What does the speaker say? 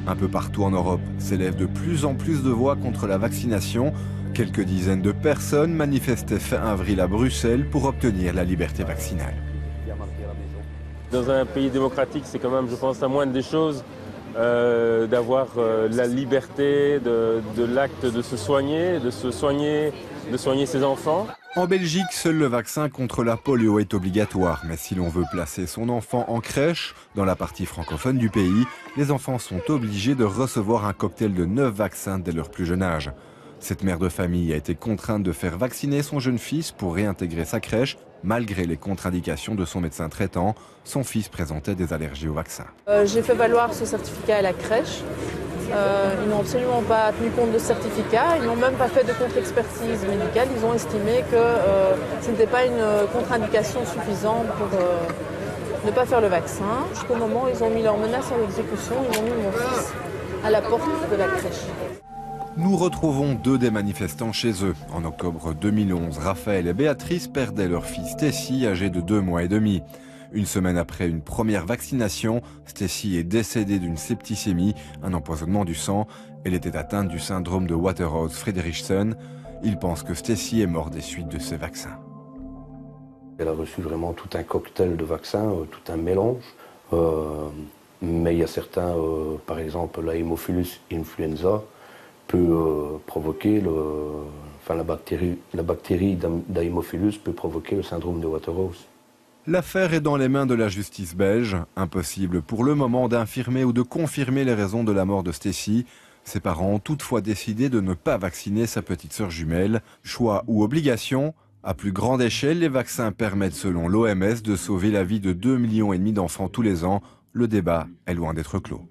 Un peu partout en Europe s'élèvent de plus en plus de voix contre la vaccination. Quelques dizaines de personnes manifestaient fin avril à Bruxelles pour obtenir la liberté vaccinale. Dans un pays démocratique, c'est quand même, je pense, la moindre des choses d'avoir la liberté de l'acte de se soigner, de soigner ses enfants. En Belgique, seul le vaccin contre la polio est obligatoire. Mais si l'on veut placer son enfant en crèche, dans la partie francophone du pays, les enfants sont obligés de recevoir un cocktail de 9 vaccins dès leur plus jeune âge. Cette mère de famille a été contrainte de faire vacciner son jeune fils pour réintégrer sa crèche. Malgré les contre-indications de son médecin traitant, son fils présentait des allergies au vaccin. J'ai fait valoir ce certificat à la crèche. Ils n'ont absolument pas tenu compte de ce certificat. Ils n'ont même pas fait de contre-expertise médicale. Ils ont estimé que ce n'était pas une contre-indication suffisante pour ne pas faire le vaccin. Jusqu'au moment où ils ont mis leur menace à l'exécution, ils ont mis mon fils à la porte de la crèche. Nous retrouvons deux des manifestants chez eux. En octobre 2011, Raphaël et Béatrice perdaient leur fille Stécie, âgée de 2 mois et demi. Une semaine après une première vaccination, Stécie est décédée d'une septicémie, un empoisonnement du sang. Elle était atteinte du syndrome de Waterhouse-Friderichsen. Ils pensent que Stécie est morte des suites de ce vaccin. Elle a reçu vraiment tout un cocktail de vaccins, tout un mélange. Mais il y a certains, par exemple la Haemophilus influenza, peut provoquer la bactérie d'Haemophilus peut provoquer le syndrome de Waterhouse. L'affaire est dans les mains de la justice belge. Impossible pour le moment d'infirmer ou de confirmer les raisons de la mort de Stécie. Ses parents ont toutefois décidé de ne pas vacciner sa petite sœur jumelle. Choix ou obligation, à plus grande échelle, les vaccins permettent selon l'OMS de sauver la vie de 2,5 millions d'enfants tous les ans. Le débat est loin d'être clos.